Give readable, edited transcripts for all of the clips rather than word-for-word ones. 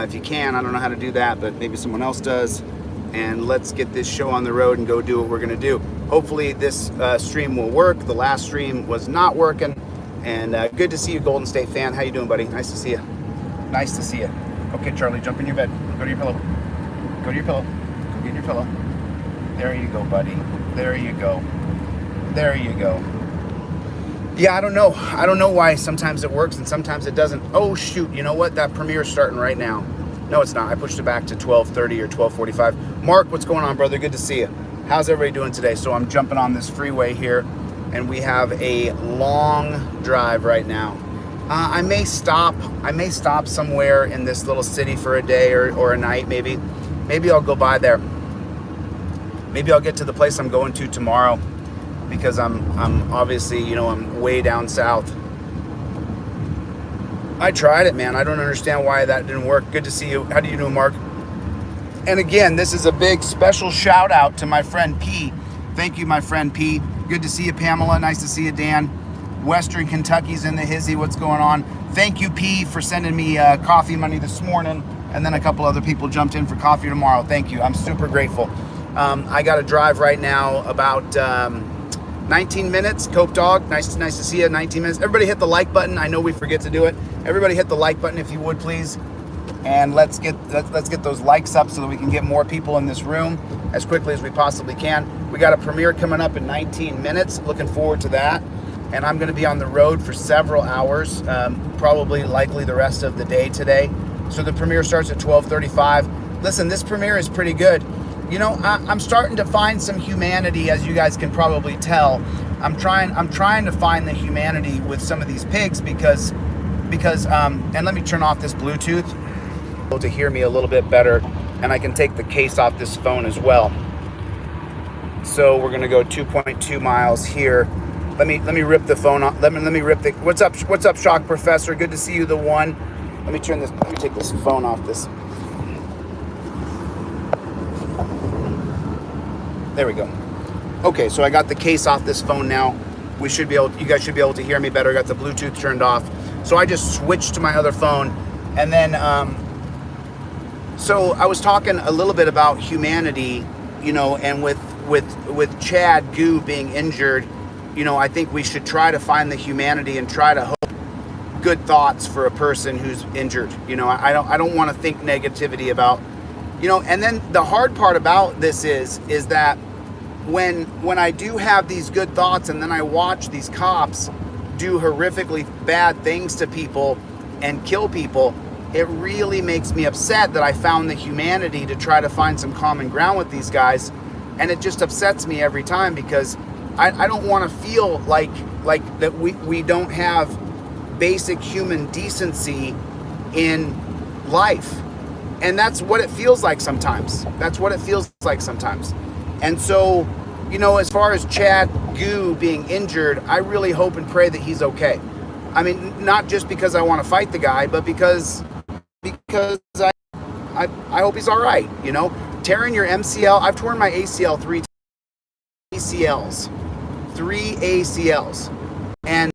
if you can. I don't know how to do that, but maybe someone else does. And let's get this show on the road and go do what we're gonna do. Hopefully this stream will work. The last stream was not working. And good to see you, Golden State fan. How you doing, buddy? Nice to see you. Nice to see you. Okay, Charlie, jump in your bed. Go to your pillow. Go to your pillow. Go get your pillow. There you go, buddy. There you go. There you go. Yeah, I don't know. I don't know why sometimes it works and sometimes it doesn't. Oh, shoot. You know what? That premiere's starting right now. No, it's not. I pushed it back to 12:30 or 12:45. Mark, what's going on, brother? Good to see you. How's everybody doing today? So I'm jumping on this freeway here, and we have a long drive right now. I may stop somewhere in this little city for a day or a night, maybe. Maybe I'll go by there. Maybe I'll get to the place I'm going to tomorrow, because I'm obviously, you know, I'm way down south. I tried it, man. I don't understand why that didn't work. Good to see you. How do you do, Mark? And again, this is a big special shout out to my friend P. Thank you, my friend P. Good to see you, Pamela. Nice to see you, Dan. Western Kentucky's in the hizzy. What's going on? Thank you, P, for sending me coffee money this morning. And then a couple other people jumped in for coffee tomorrow. Thank you. I'm super grateful. I got to drive right now about 19 minutes. Cope Dog, nice to see you. 19 minutes. Everybody hit the like button. I know we forget to do it. Everybody hit the like button if you would, please. And let's get those likes up so that we can get more people in this room as quickly as we possibly can. We got a premiere coming up in 19 minutes. Looking forward to that. And I'm going to be on the road for several hours, likely the rest of the day today. So the premiere starts at 12:35. Listen, this premiere is pretty good. You know, I'm starting to find some humanity, as you guys can probably tell. I'm trying to find the humanity with some of these pigs because and let me turn off this Bluetooth to hear me a little bit better, and I can take the case off this phone as well. So we're gonna go 2.2 miles here. Let me rip the phone off. Let me rip the. What's up, Shock Professor? Good to see you, the one. Let me take this phone off this. There we go. Okay, so I got the case off this phone now. You guys should be able to hear me better. I got the Bluetooth turned off. So I just switched to my other phone. And then, so I was talking a little bit about humanity, you know, and with Chad Gue being injured, you know, I think we should try to find the humanity and try to hope good thoughts for a person who's injured. You know, I don't want to think negativity about, you know. And then the hard part about this is that when I do have these good thoughts and then I watch these cops do horrifically bad things to people and kill people, it really makes me upset that I found the humanity to try to find some common ground with these guys. And it just upsets me every time, because I don't want to feel like that we don't have basic human decency in life. And that's what it feels like sometimes. And so, you know, as far as Chad Gue being injured, I really hope and pray that he's okay. I mean, not just because I want to fight the guy, but because I hope he's all right. You know, tearing your MCL. I've torn my ACL 3 ACLs, and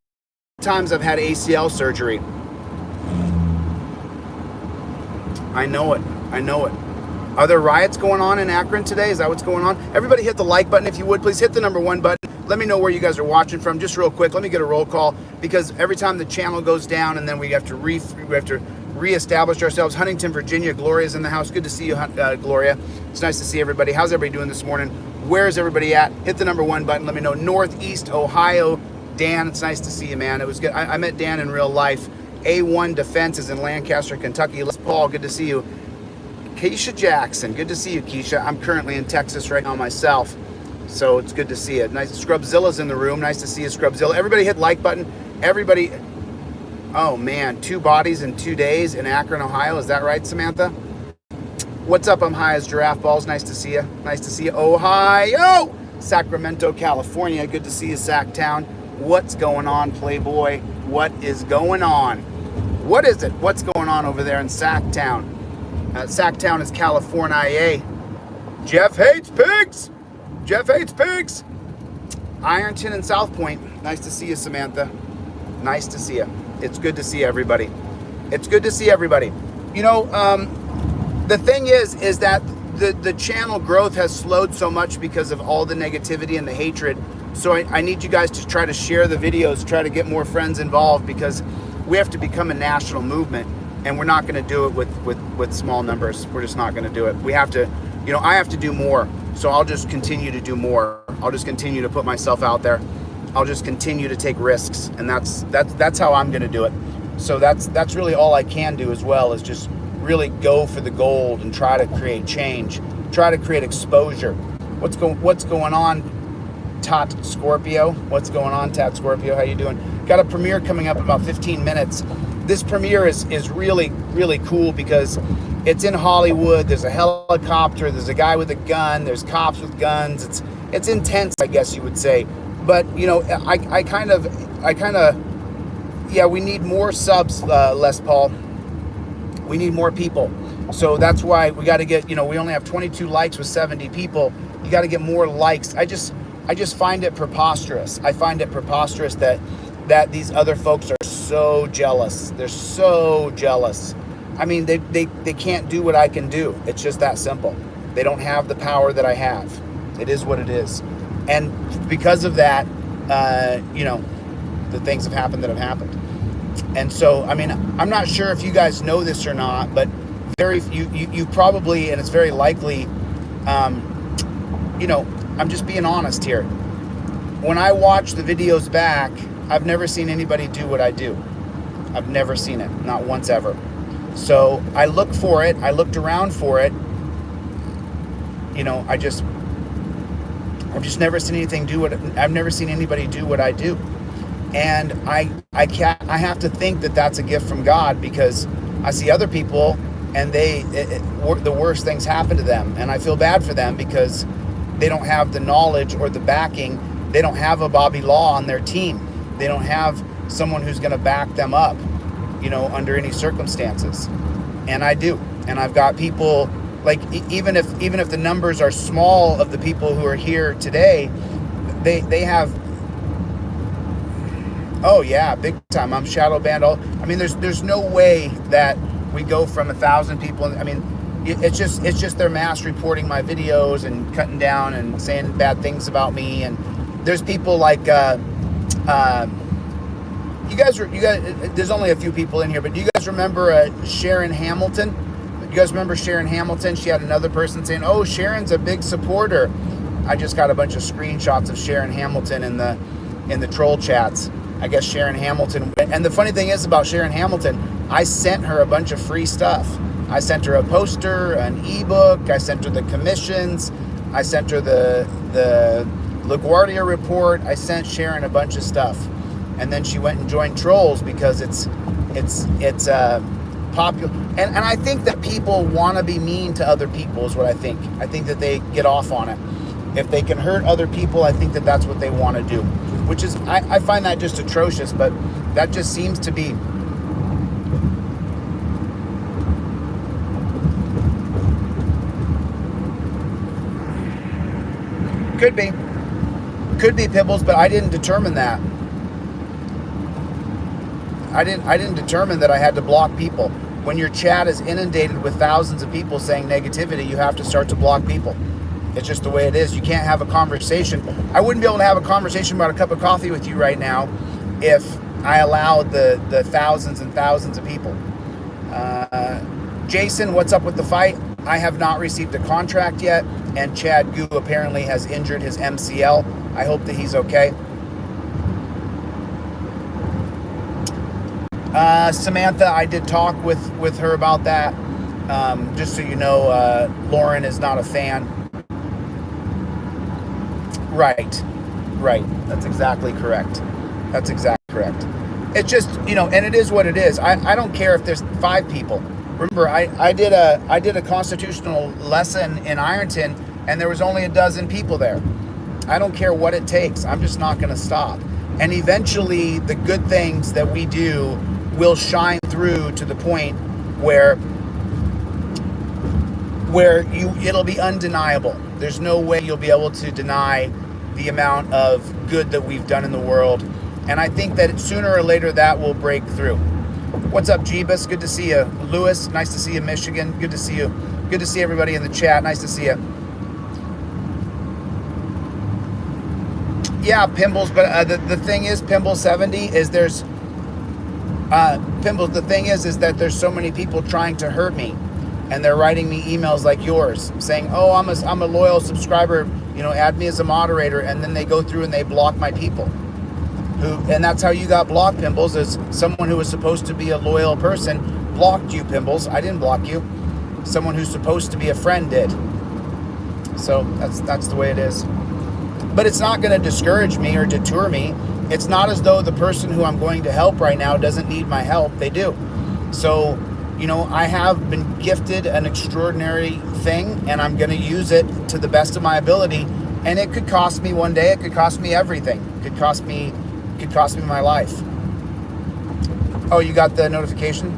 times I've had ACL surgery. I know it. Are there riots going on in Akron today? Is that what's going on? Everybody hit the like button if you would, please. Hit the number 1 button. Let me know where you guys are watching from. Just real quick, let me get a roll call, because every time the channel goes down and then we have to reestablish ourselves. Huntington, Virginia. Gloria's in the house. Good to see you, Gloria. It's nice to see everybody. How's everybody doing this morning? Where's everybody at? Hit the number 1 button. Let me know. Northeast Ohio. Dan, it's nice to see you, man. It was good. I met Dan in real life. A1 Defense is in Lancaster, Kentucky. Les Paul, good to see you. Keisha Jackson, good to see you, Keisha. I'm currently in Texas right now myself, so it's good to see you. Nice. Scrubzilla's in the room. Nice to see you, Scrubzilla. Everybody hit like button. Everybody. Oh man, 2 bodies in 2 days in Akron, Ohio. Is that right, Samantha? What's up? I'm high as giraffe balls. Nice to see you. Nice to see you, Ohio. Sacramento, California. Good to see you, Sacktown. What's going on, Playboy? What is going on? What is it? What's going on over there in Sacktown? Sacktown is California. Jeff hates pigs. Ironton and South Point. Nice to see you, Samantha. Nice to see you. It's good to see everybody. You know, the thing is that the channel growth has slowed so much because of all the negativity and the hatred. So I need you guys to try to share the videos, try to get more friends involved, because we have to become a national movement, and we're not going to do it with small numbers. We're just not going to do it. We have to, you know, I have to do more. So I'll just continue to do more. I'll just continue to put myself out there. I'll just continue to take risks, and that's how I'm going to do it. So that's really all I can do as well, is just really go for the gold and try to create change, try to create exposure. What's going on, Tot Scorpio? What's going on, Tot Scorpio? How you doing? Got a premiere coming up in about 15 minutes. This premiere is really, really cool because it's in Hollywood. There's a helicopter. There's a guy with a gun. There's cops with guns. It's intense, I guess you would say. But you know, I kind of, yeah, we need more subs, Les Paul. We need more people. So that's why we got to get, you know, we only have 22 likes with 70 people. You got to get more likes. I just find it preposterous. I find it preposterous that these other folks are so jealous. They're so jealous. I mean, they can't do what I can do. It's just that simple. They don't have the power that I have. It is what it is. And because of that, you know, the things have happened that have happened. And so, I mean, I'm not sure if you guys know this or not, but you probably, and it's very likely, you know, I'm just being honest here. When I watch the videos back, I've never seen anybody do what I do. I've never seen it, not once ever. So I look for it. I looked around for it. You know, I've just never seen I've never seen anybody do what I do. And I have to think that that's a gift from God, because I see other people and the worst things happen to them. And I feel bad for them because they don't have the knowledge or the backing. They don't have a Bobby Law on their team. They don't have someone who's going to back them up, you know, under any circumstances. And I do. And I've got people, like, even if the numbers are small of the people who are here today, they have, oh yeah, big time. I'm shadow banned. I mean, there's no way that we go from 1,000 people. I mean, it's just their mass reporting my videos and cutting down and saying bad things about me. And there's people like, you guys, there's only a few people in here, but do you guys remember Sharon Hamilton? You guys remember Sharon Hamilton? She had another person saying, oh, Sharon's a big supporter. I just got a bunch of screenshots of Sharon Hamilton in the troll chats. I guess Sharon Hamilton, and the funny thing is about Sharon Hamilton, I sent her a bunch of free stuff. I sent her a poster, an ebook, I sent her the commissions, I sent her the LaGuardia report. I sent Sharon a bunch of stuff. And then she went and joined trolls because it's popular. And I think that people want to be mean to other people is what I think. I think that they get off on it. If they can hurt other people, I think that that's what they want to do. Which is, I find that just atrocious, but that just seems to be. Could be Pibbles, but I didn't determine that. I didn't determine that I had to block people. When your chat is inundated with thousands of people saying negativity, you have to start to block people. It's just the way it is. You can't have a conversation. I wouldn't be able to have a conversation about a cup of coffee with you right now if I allowed the thousands and thousands of people. Jason, what's up with the fight? I have not received a contract yet, and Chad Gue apparently has injured his MCL. I hope that he's okay. Samantha, I did talk with her about that. Just so you know, Lauren is not a fan. Right. That's exactly correct. It's just, you know, and it is what it is. I don't care if there's 5 people. Remember, I did a constitutional lesson in Ironton, and there was only a dozen people there. I don't care what it takes. I'm just not going to stop. And eventually, the good things that we do will shine through to the point where it'll be undeniable. There's no way you'll be able to deny the amount of good that we've done in the world. And I think that sooner or later that will break through. What's up, Jeebus? Good to see you. Lewis, nice to see you. Michigan, good to see you. Good to see everybody in the chat. Nice to see you. Yeah, Pimbles, but the thing is, Pimble 70 is there's Pimbles. The thing is that there's so many people trying to hurt me, and they're writing me emails like yours saying, "Oh, I'm a loyal subscriber. You know, add me as a moderator," and then they go through and they block my people. And that's how you got blocked, Pimbles, is someone who was supposed to be a loyal person blocked you, Pimbles. I didn't block you. Someone who's supposed to be a friend did. So that's the way it is. But it's not going to discourage me or deter me. It's not as though the person who I'm going to help right now doesn't need my help. They do. So, you know, I have been gifted an extraordinary thing, and I'm going to use it to the best of my ability. And it could cost me one day. It could cost me everything. It could cost me my life. Oh, you got the notification?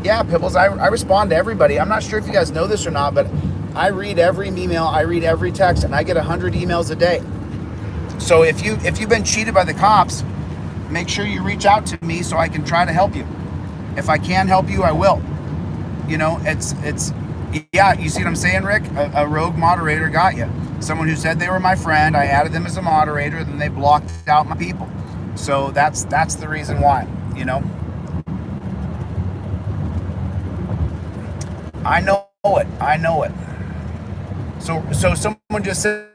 Yeah, Pibbles, I respond to everybody. I'm not sure if you guys know this or not, but I read every email, I read every text, and I get 100 emails a day. So if you've been cheated by the cops, make sure you reach out to me so I can try to help you. If I can help you, I will. You know, it's yeah, you see what I'm saying, Rick? A rogue moderator got you. Someone who said they were my friend, I added them as a moderator, then they blocked out my people. So that's the reason why, you know. I know it. So someone just said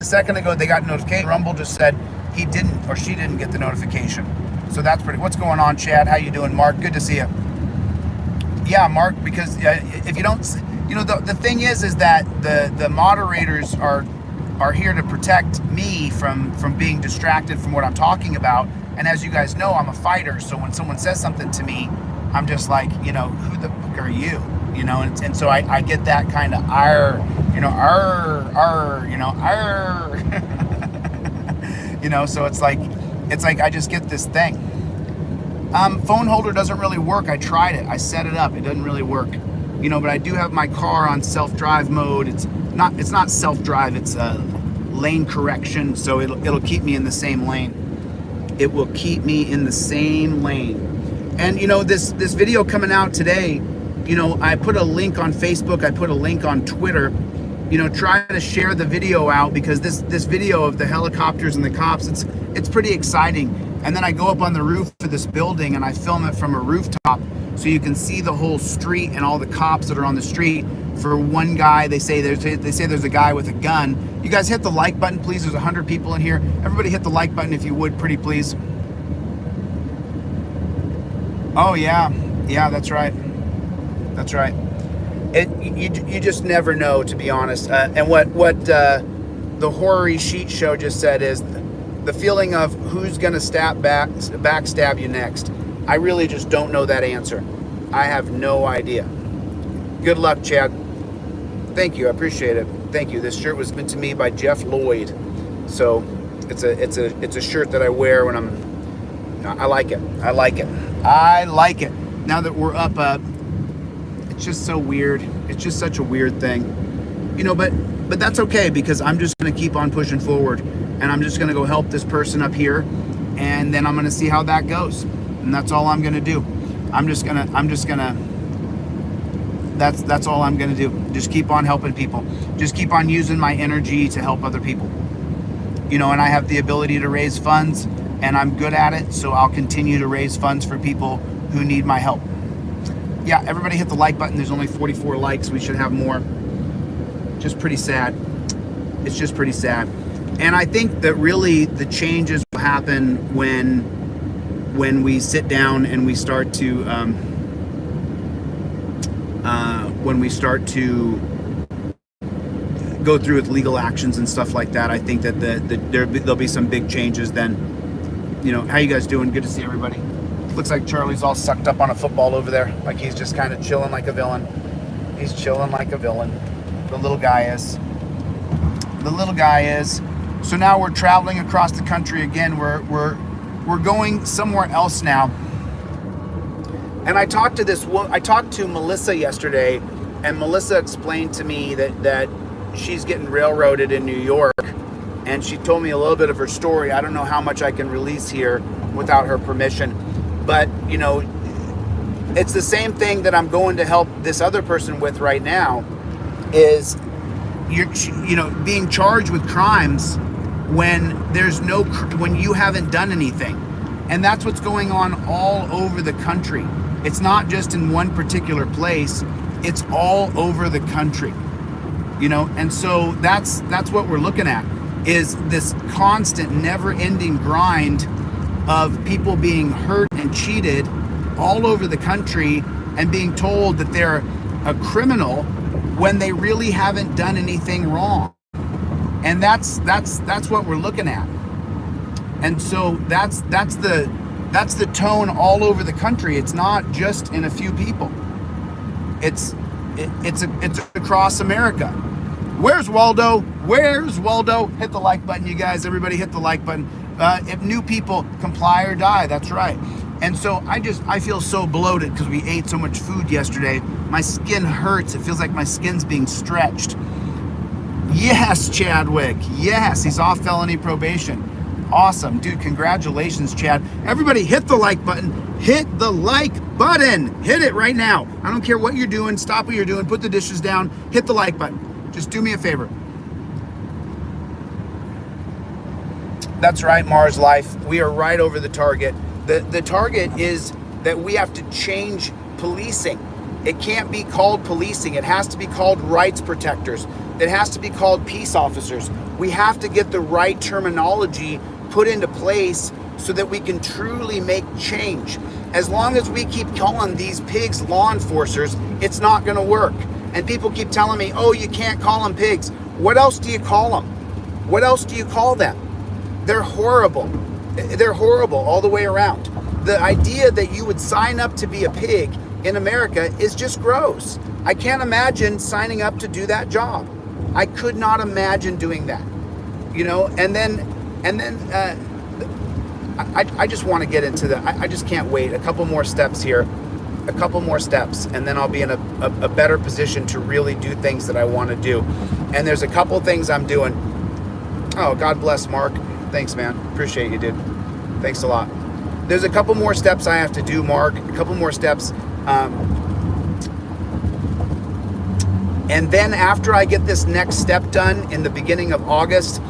a second ago they got a notification. Rumble just said he didn't or she didn't get the notification. So that's pretty. What's going on, Chad? How you doing, Mark? Good to see you. Yeah, Mark. Because if you don't, you know, the thing is that the moderators are here to protect me from being distracted from what I'm talking about. And as you guys know, I'm a fighter. So when someone says something to me, I'm just like, you know, who the fuck are you? You know, and so I get that kind of you know, you know, you know, so it's like I just get this thing. Phone holder doesn't really work. I tried it. I set it up. It doesn't really work. You know, but I do have my car on self-drive mode. It's not self-drive. It's lane correction. So it'll keep me in the same lane. It will keep me in the same lane. And you know, this video coming out today, you know, I put a link on Facebook, I put a link on Twitter, you know, try to share the video out because this video of the helicopters and the cops, it's pretty exciting. And then I go up on the roof of this building and I film it from a rooftop so you can see the whole street and all the cops that are on the street. For one guy, they say there's a guy with a gun. You guys hit the like button, please. There's 100 people in here. Everybody hit the like button if you would, pretty please. Oh yeah, that's right. That's right. You just never know, to be honest. And what the Horror Sheet Show just said is the feeling of who's gonna backstab you next. I really just don't know that answer. I have no idea. Good luck, Chad. Thank you. I appreciate it. Thank you. This shirt was meant to me by Jeff Lloyd. So it's a shirt that I wear when I like it. I like it. Now that we're up, it's just so weird. It's just such a weird thing, you know, but that's okay because I'm just going to keep on pushing forward and I'm just going to go help this person up here and then I'm going to see how that goes. And that's all I'm going to do. That's all I'm going to do. Just keep on helping people. Just keep on using my energy to help other people. You know, and I have the ability to raise funds and I'm good at it. So I'll continue to raise funds for people who need my help. Yeah, everybody hit the like button. There's only 44 likes. We should have more. Just pretty sad. It's just pretty sad. And I think that really the changes will happen when we sit down and we start to go through with legal actions and stuff like that. I think that there'll be some big changes then. You know, how you guys doing? Good to see everybody. Looks like Charlie's all sucked up on a football over there. Like he's just kind of chilling like a villain. He's chilling like a villain. The little guy is. So now we're traveling across the country again. We're going somewhere else now. And I talked to Melissa yesterday, and Melissa explained to me that she's getting railroaded in New York. And she told me a little bit of her story. I don't know how much I can release here without her permission. But, you know, It's the same thing that I'm going to help this other person with right now, is you're, being charged with crimes when when you haven't done anything. And that's what's going on all over the country. It's not just in one particular place, it's all over the country. And so that's what we're looking at, is this constant never-ending grind of people being hurt and cheated all over the country and being told that they're a criminal when they really haven't done anything wrong. And that's what we're looking at. And so that's the tone all over the country. It's not just in a few people. It's across America. Where's Waldo? Where's Waldo? Hit the like button, you guys. Everybody hit the like button. If new people, comply or die. That's right. And so I feel so bloated because we ate so much food yesterday. My skin hurts. It feels like my skin's being stretched. Yes, Chad Gue. Yes, he's off felony probation. Awesome, dude. Congratulations, Chad. Everybody hit the like button. Hit the like button. Hit it right now. I don't care what you're doing. Stop what you're doing. Put the dishes down. Hit the like button. Just do me a favor. That's right, Mars Life. We are right over the target. The target is that we have to change policing. It can't be called policing. It has to be called rights protectors. It has to be called peace officers. We have to get the right terminology put into place so that we can truly make change. As long as we keep calling these pigs law enforcers, it's not going to work. And people keep telling me, oh, you can't call them pigs. What else do you call them? What else do you call them? They're horrible. They're horrible all the way around. The idea that you would sign up to be a pig in America is just gross. I can't imagine signing up to do that job. I could not imagine doing that, and then I just want to get into I just can't wait. A couple more steps here, and then I'll be in a better position to really do things that I want to do. And there's a couple things I'm doing. Oh, God bless, Mark. Thanks, man. Appreciate you, dude. Thanks a lot. There's a couple more steps I have to do, Mark. A couple more steps. And then after I get this next step done in the beginning of August,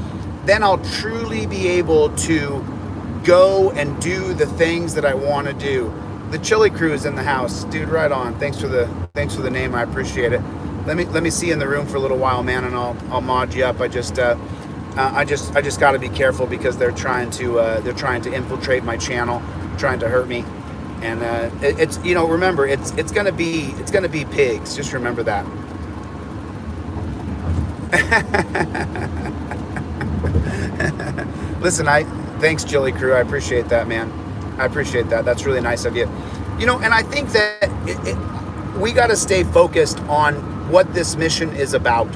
then I'll truly be able to go and do the things that I want to do. The Chille crew is in the house, dude. Right on. Thanks for the name. I appreciate it. Let me see you in the room for a little while, man, and I'll mod you up. I just got to be careful because they're trying to infiltrate my channel, trying to hurt me. And it's remember, it's gonna be pigs. Just remember that. Listen, thanks, Chille crew. I appreciate that, man. I appreciate that. That's really nice of you. And I think that we got to stay focused on what this mission is about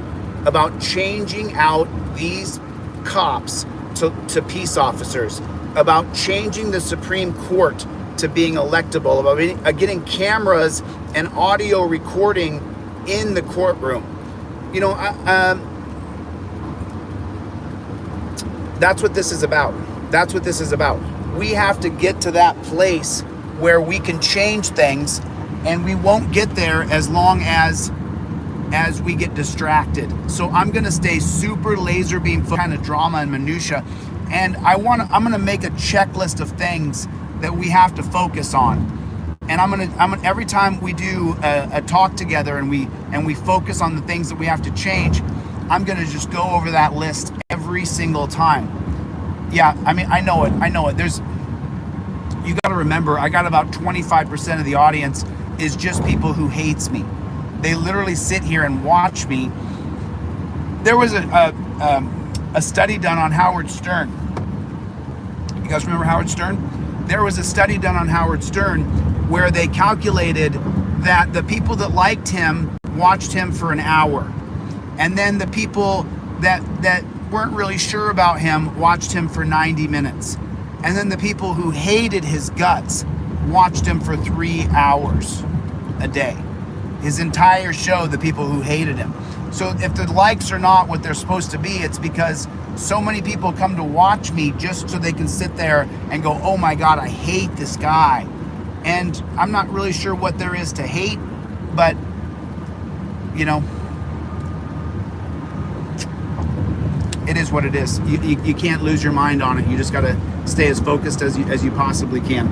changing out these cops to peace officers, about changing the Supreme Court to being electable, about getting cameras and audio recording in the courtroom. That's what this is about. That's what this is about. We have to get to that place where we can change things, and we won't get there as long as we get distracted. So I'm gonna stay super laser beam kind of drama and minutia, and I'm gonna make a checklist of things that we have to focus on. And I'm gonna every time we do a talk together and we focus on the things that we have to change, I'm gonna just go over that list every single time. Yeah, I know it. You got to remember, I got about 25% of the audience is just people who hates me. They literally sit here and watch me. There was a study done on Howard Stern. You guys remember Howard Stern? There was a study done on Howard Stern where they calculated that the people that liked him watched him for an hour, and then the people that weren't really sure about him watched him for 90 minutes. And then the people who hated his guts watched him for 3 hours a day. His entire show, the people who hated him. So if the likes are not what they're supposed to be, it's because so many people come to watch me just so they can sit there and go, oh my God, I hate this guy. And I'm not really sure what there is to hate, but you know, it is what it is. You can't lose your mind on it. You just got to stay as focused as you possibly can.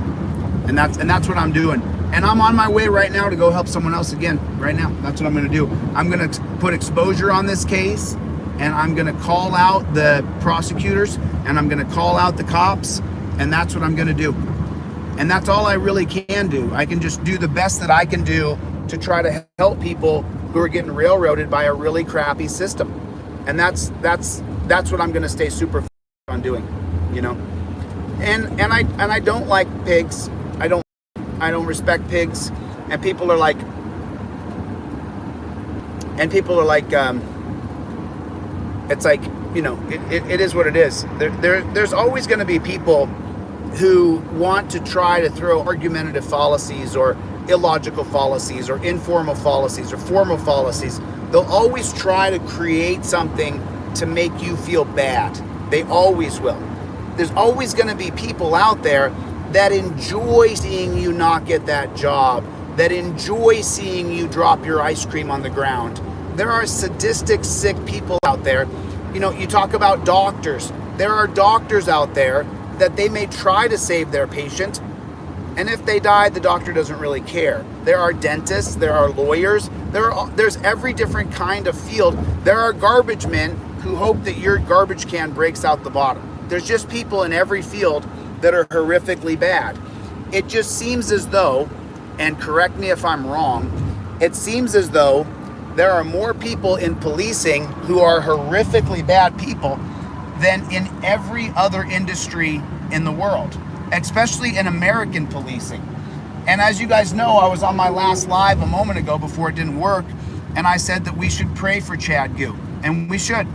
And that's what I'm doing. And I'm on my way right now to go help someone else again. Right now, that's what I'm going to do. I'm going to put exposure on this case, and I'm going to call out the prosecutors, and I'm going to call out the cops, and that's what I'm going to do. And that's all I really can do. I can just do the best that I can do to try to help people who are getting railroaded by a really crappy system. And that's what I'm going to stay super on doing, you know. And I don't like pigs. I don't respect pigs. And people are like, it's like, you know, it is what it is. There's always going to be people who want to try to throw argumentative fallacies or illogical fallacies or informal fallacies or formal fallacies. They'll always try to create something to make you feel bad. They always will. There's always going to be people out there that enjoy seeing you not get that job, that enjoy seeing you drop your ice cream on the ground. There are sadistic, sick people out there. You know, you talk about doctors. There are doctors out there that they may try to save their patient, and if they die, the doctor doesn't really care. There are dentists, there are lawyers, there's every different kind of field. There are garbage men who hope that your garbage can breaks out the bottom. There's just people in every field that are horrifically bad. It just seems as though, and correct me if I'm wrong, it seems as though there are more people in policing who are horrifically bad people than in every other industry in the world, especially in American policing. And as you guys know, I was on my last live a moment ago before it didn't work, and I said that we should pray for Chad Gue, and we should.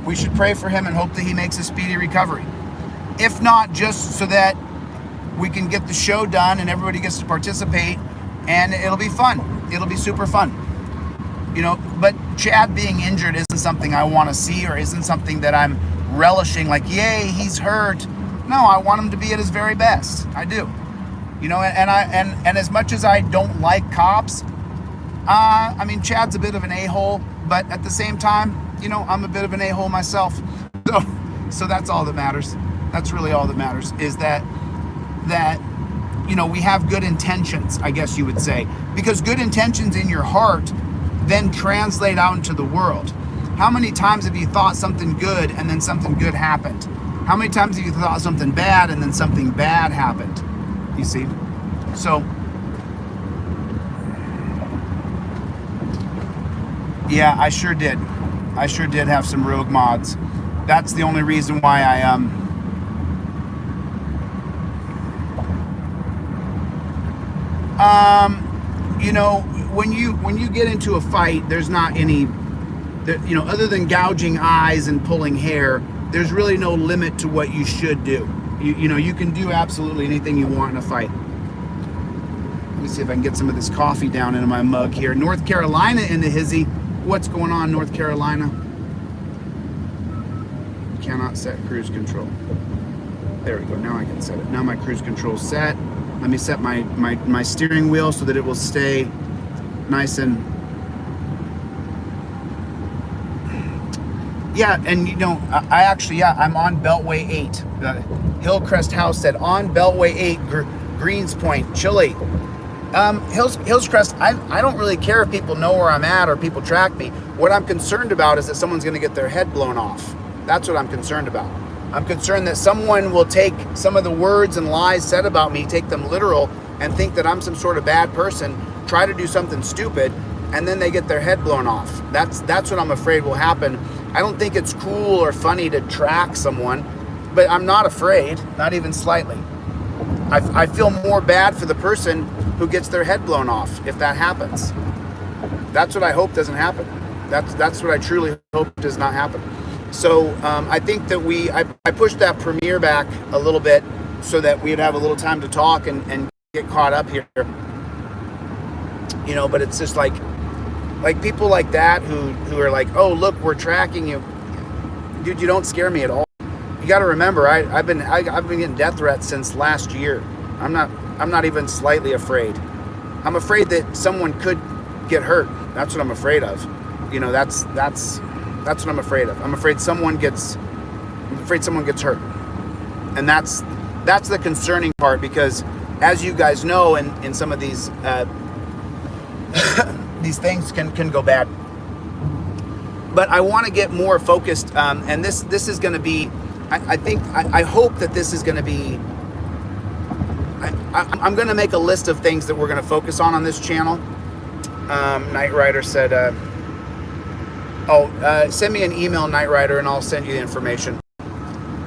We should pray for him and hope that he makes a speedy recovery. If not, just so that we can get the show done and everybody gets to participate, and it'll be fun. It'll be super fun. You know, but Chad being injured isn't something I want to see, or isn't something that I'm relishing, like, yay, he's hurt. No, I want him to be at his very best. I do. You know, and as much as I don't like cops, I mean, Chad's a bit of an a-hole, but at the same time, you know, I'm a bit of an a-hole myself. So that's all that matters. That's really all that matters, is that you know, we have good intentions, I guess you would say, because good intentions in your heart then translate out into the world. How many times have you thought something good and then something good happened? How many times have you thought something bad and then something bad happened? You see? So, yeah, I sure did. I sure did have some rogue mods. That's the only reason why I you know, when you get into a fight, there's not any, you know, other than gouging eyes and pulling hair, there's really no limit to what you should do. You know, you can do absolutely anything you want in a fight. Let me see if I can get some of this coffee down into my mug here. North Carolina in the hizzy. What's going on, North Carolina? Cannot set cruise control. There we go. Now I can set it. Now my cruise control's set. Let me set my steering wheel so that it will stay nice and... Yeah, and you know, I actually, yeah, I'm on Beltway 8. Hillcrest House said, on Beltway 8, Greens Point, Chille. Hillcrest, I don't really care if people know where I'm at or people track me. What I'm concerned about is that someone's going to get their head blown off. That's what I'm concerned about. I'm concerned that someone will take some of the words and lies said about me, take them literal, and think that I'm some sort of bad person, try to do something stupid, and then they get their head blown off. That's what I'm afraid will happen. I don't think it's cool or funny to track someone, but I'm not afraid, not even slightly. I feel more bad for the person who gets their head blown off if that happens. That's what I hope doesn't happen. That's what I truly hope does not happen. So I think that I pushed that premiere back a little bit so that we'd have a little time to talk and get caught up here. You know, but it's just like people like that who are like, oh, look, we're tracking you. Dude, you don't scare me at all. You got to remember, I've been getting death threats since last year. I'm not I'm not even slightly afraid. I'm afraid that someone could get hurt. That's what I'm afraid of. You know, that's what I'm afraid of. I'm afraid someone gets hurt. And that's the concerning part, because as you guys know, in some of these these things can go bad. But I want to get more focused, and this is going to be, I hope that this is going to be, I'm going to make a list of things that we're going to focus on this channel. Knight Rider said, send me an email, Knight Rider, and I'll send you the information.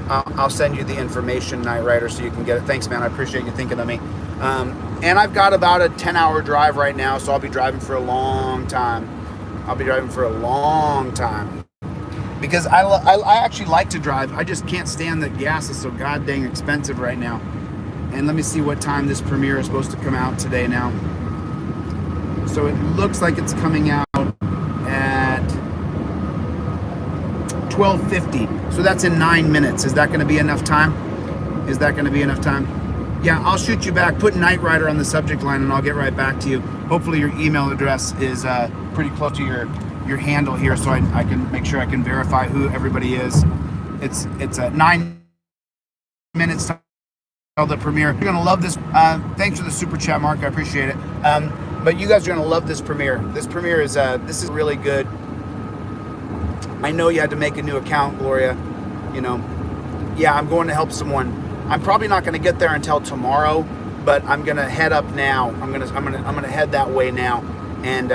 I'll send you the information, Knight Rider, so you can get it. Thanks, man. I appreciate you thinking of me. And I've got about a 10-hour drive right now, so I'll be driving for a long time. Because I actually like to drive. I just can't stand that gas is so god dang expensive right now. And let me see what time this premiere is supposed to come out today now. So it looks like it's coming out at 12:50. So that's in 9 minutes. Is that going to be enough time? Yeah, I'll shoot you back. Put Knight Rider on the subject line and I'll get right back to you. Hopefully your email address is pretty close to your handle here, so I can make sure I can verify who everybody is. It's 9 minutes till the premiere. You're gonna love this. Thanks for the super chat, Mark. I appreciate it. But you guys are gonna love this premiere. This premiere is this is really good. I know you had to make a new account, Gloria. You know, yeah, I'm going to help someone. I'm probably not going to get there until tomorrow, but I'm going to head up now. I'm going to head that way now, and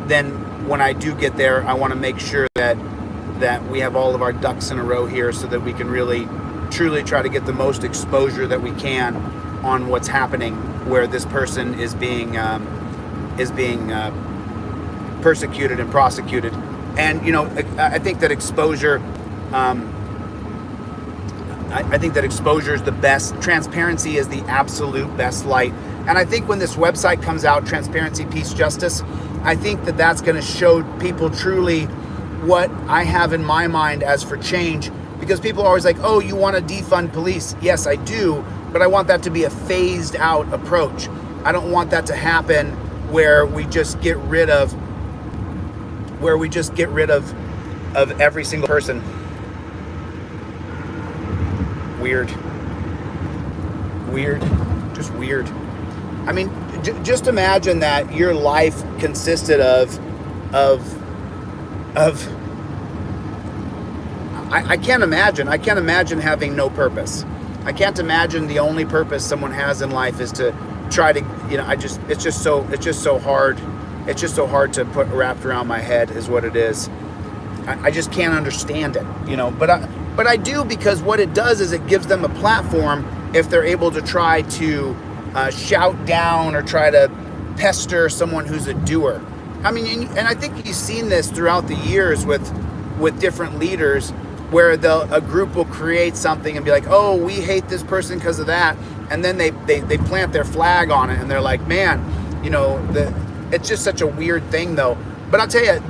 then when I do get there, I want to make sure that we have all of our ducks in a row here, so that we can really, truly try to get the most exposure that we can on what's happening, where this person is being persecuted and prosecuted. And you know, I think that exposure. I think that exposure is the best. Transparency is the absolute best light. And I think when this website comes out, Transparency, Peace, Justice, I think that that's going to show people truly what I have in my mind as for change. Because people are always like, oh, you want to defund police? Yes, I do. But I want that to be a phased out approach. I don't want that to happen where we just get rid of every single person. Weird, just weird. I mean, just imagine that your life consisted of I can't imagine having no purpose. I can't imagine the only purpose someone has in life is to try to, you know, it's just so hard to put wrapped around my head is what it is. I just can't understand it, you know, but I do, because what it does is it gives them a platform if they're able to try to shout down or try to pester someone who's a doer. I mean, and I think you've seen this throughout the years with different leaders, where a group will create something and be like, oh, we hate this person because of that. And then they plant their flag on it and they're like, man, you know, it's just such a weird thing though. But I'll tell you,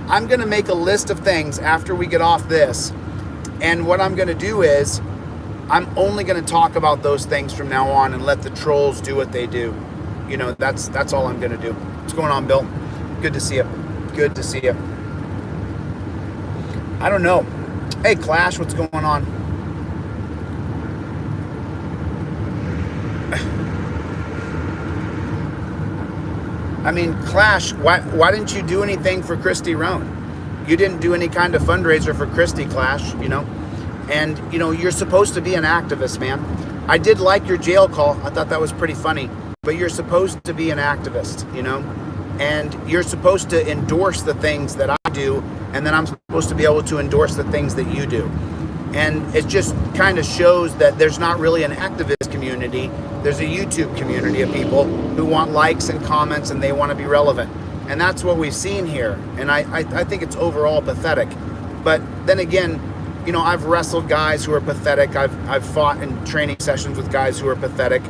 I'm going to make a list of things after we get off this. And what I'm going to do is I'm only going to talk about those things from now on and let the trolls do what they do. You know, that's all I'm going to do. What's going on, Bill? Good to see you. Good to see you. I don't know. Hey, Clash, what's going on? I mean, Clash, why didn't you do anything for Christy Roan? You didn't do any kind of fundraiser for Christy, Clash, you know? And, you know, you're supposed to be an activist, man. I did like your jail call. I thought that was pretty funny. But you're supposed to be an activist, you know? And you're supposed to endorse the things that I do, and then I'm supposed to be able to endorse the things that you do. And it just kind of shows that there's not really an activist community. There's a YouTube community of people who want likes and comments, and they want to be relevant. And that's what we've seen here. And I think it's overall pathetic. But then again, you know, I've wrestled guys who are pathetic. I've fought in training sessions with guys who are pathetic.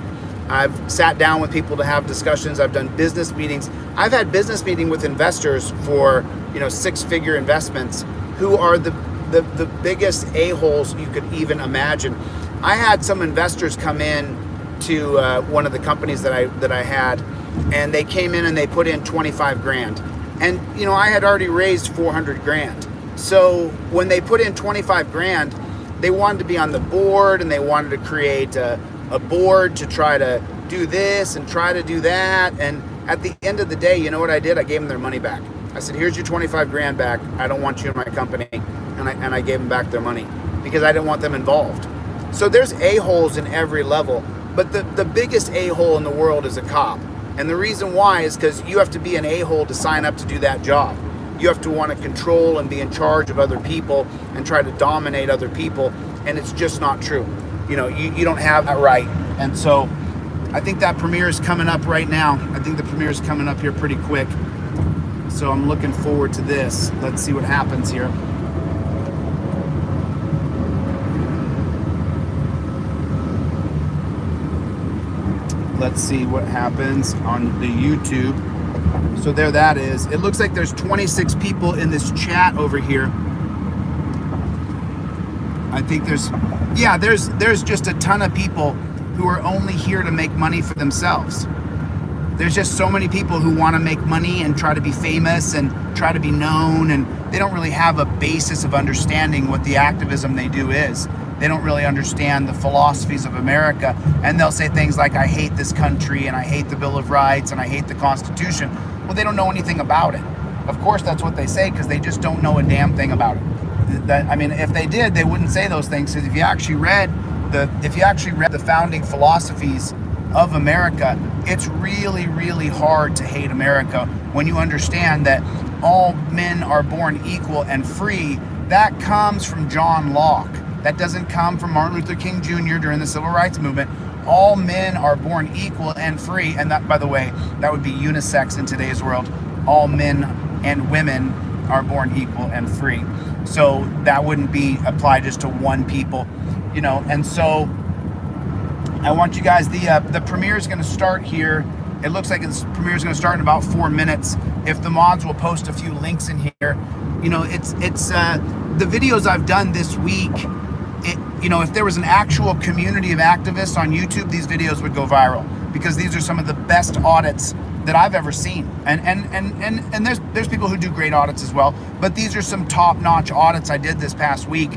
I've sat down with people to have discussions. I've done business meetings. I've had business meeting with investors for, you know, 6-figure investments who are the biggest a-holes you could even imagine. I had some investors come in to one of the companies that I had, and they came in and they put in 25 grand. And, you know, I had already raised 400 grand. So when they put in 25 grand, they wanted to be on the board, and they wanted to create a board to try to do this and try to do that. And at the end of the day, you know what I did? I gave them their money back. I said, here's your 25 grand back. I don't want you in my company. And I gave them back their money because I didn't want them involved. So there's a-holes in every level, but the biggest a-hole in the world is a cop. And the reason why is because you have to be an a-hole to sign up to do that job. You have to want to control and be in charge of other people and try to dominate other people, and it's just not true. You know, you don't have that right. And so I think that premiere is coming up right now. I think the premiere is coming up here pretty quick. So I'm looking forward to this. Let's see what happens here. Let's see what happens on the YouTube. So there that is. It looks like there's 26 people in this chat over here. I think there's just a ton of people who are only here to make money for themselves. There's just so many people who want to make money and try to be famous and try to be known, and they don't really have a basis of understanding what the activism they do is. They don't really understand the philosophies of America, and they'll say things like, I hate this country, and I hate the Bill of Rights, and I hate the Constitution. Well, they don't know anything about it. Of course, that's what they say, because they just don't know a damn thing about it. I mean, if they did, they wouldn't say those things. Because if you actually read the founding philosophies of America, it's really, really hard to hate America when you understand that all men are born equal and free. That comes from John Locke. That doesn't come from Martin Luther King Jr. during the Civil Rights Movement. All men are born equal and free. And that, by the way, that would be unisex in today's world. All men and women are born equal and free. So that wouldn't be applied just to one people, you know. And so I want you guys, the premiere is going to start here. It looks like the premiere is going to start in about 4 minutes. If the mods will post a few links in here, you know, it's the videos I've done this week. You know, if there was an actual community of activists on YouTube, these videos would go viral, because these are some of the best audits that I've ever seen. And there's people who do great audits as well, but these are some top-notch audits I did this past week.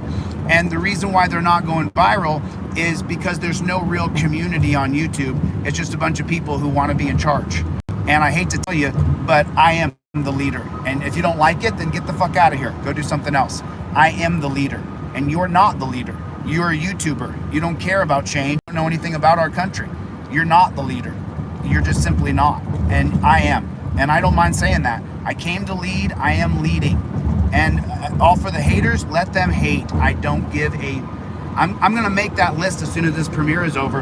And the reason why they're not going viral is because there's no real community on YouTube. It's just a bunch of people who want to be in charge. And I hate to tell you, but I am the leader. And if you don't like it, then get the fuck out of here. Go do something else. I am the leader, and you're not the leader. You're a YouTuber. You don't care about change. You don't know anything about our country. You're not the leader. You're just simply not. And I am. And I don't mind saying that. I came to lead. I am leading. And all for the haters, let them hate. I don't give a... I'm going to make that list as soon as this premiere is over.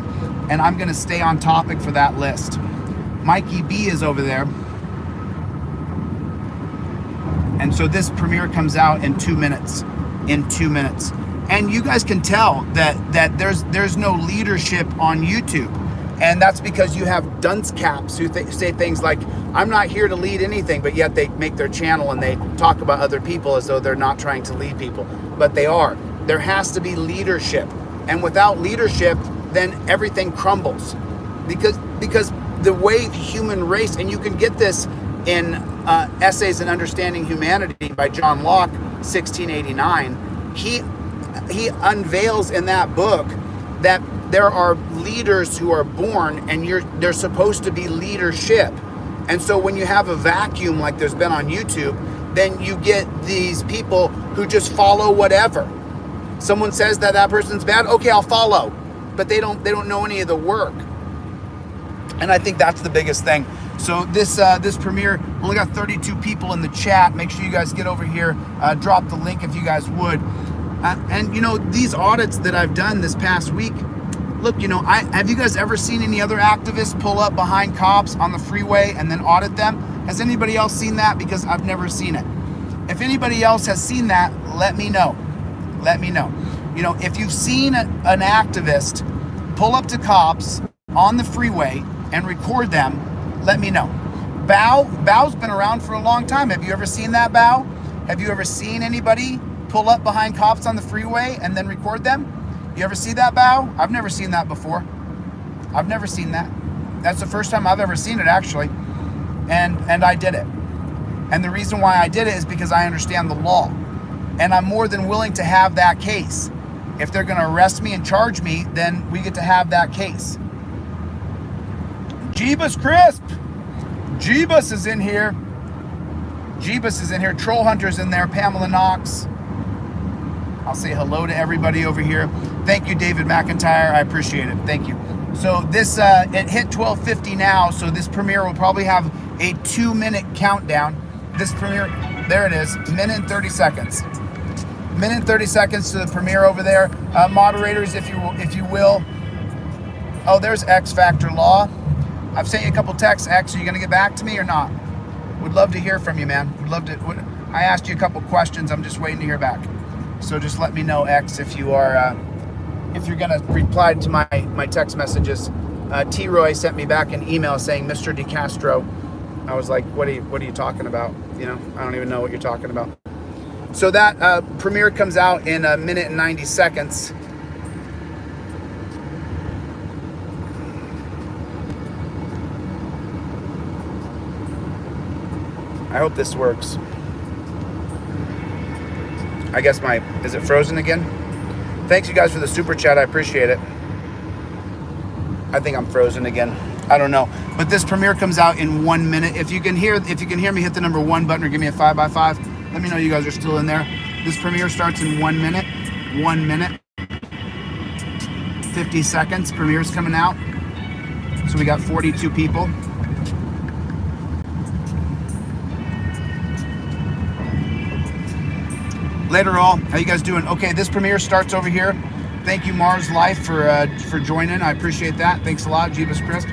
And I'm going to stay on topic for that list. Mikey B is over there. And so this premiere comes out in 2 minutes. In 2 minutes. And you guys can tell that there's no leadership on YouTube. And that's because you have dunce caps who say things like, I'm not here to lead anything, but yet they make their channel and they talk about other people as though they're not trying to lead people. But they are. There has to be leadership. And without leadership, then everything crumbles. Because the way the human race, and you can get this in Essays in Understanding Humanity by John Locke, 1689, he unveils in that book that there are leaders who are born, and they're supposed to be leadership. And so when you have a vacuum like there's been on YouTube, then you get these people who just follow whatever. Someone says that person's bad, okay, I'll follow. But they don't know any of the work. And I think that's the biggest thing. So this premiere, only got 32 people in the chat. Make sure you guys get over here, drop the link if you guys would. And you know, these audits that I've done this past week, look, you know, have you guys ever seen any other activists pull up behind cops on the freeway and then audit them? Has anybody else seen that? Because I've never seen it. If anybody else has seen that, let me know. Let me know. You know, if you've seen an activist pull up to cops on the freeway and record them, let me know. Bow's been around for a long time. Have you ever seen that, Bow? Have you ever seen anybody pull up behind cops on the freeway and then record them? You ever see that bow? I've never seen that before. I've never seen that. That's the first time I've ever seen it, actually. And I did it. And the reason why I did it is because I understand the law. And I'm more than willing to have that case. If they're going to arrest me and charge me, then we get to have that case. Jeebus Crisp. Jeebus is in here. Jeebus is in here. Troll Hunter's in there. Pamela Knox. I'll say hello to everybody over here. Thank you, David McIntyre. I appreciate it. Thank you. So this, it hit 12:50 now, so this premiere will probably have a 2-minute countdown. This premiere, there it is, minute and 30 seconds. Minute and 30 seconds to the premiere over there. Moderators, if you will. Oh, there's X Factor Law. I've sent you a couple texts. X, are you gonna get back to me or not? Would love to hear from you, man. Would love to. I asked you a couple questions. I'm just waiting to hear back. So just let me know, X, if you are, if you're gonna reply to my text messages. T-Roy sent me back an email saying, Mr. DeCastro. I was like, what are you talking about? You know, I don't even know what you're talking about. So that premiere comes out in a minute and 90 seconds. I hope this works. I guess is it frozen again? Thanks you guys for the super chat, I appreciate it. I think I'm frozen again. I don't know. But this premiere comes out in 1 minute. If you can hear me, hit the number 1 button or give me a 5x5. Let me know you guys are still in there. This premiere starts in 1 minute. 1 minute. 50 seconds. Premiere's coming out. So we got 42 people. Later all, how you guys doing? Okay, this premiere starts over here. Thank you, Mars Life, for joining. I appreciate that. Thanks a lot, Jeebus Crisp.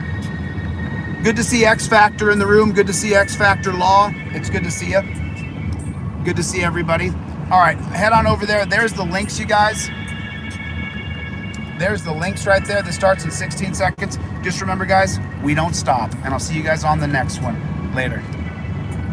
Good to see X Factor in the room. Good to see X Factor Law. It's good to see you. Good to see everybody. All right, head on over there. There's the links, you guys. There's the links right there. This starts in 16 seconds. Just remember, guys, we don't stop. And I'll see you guys on the next one. Later.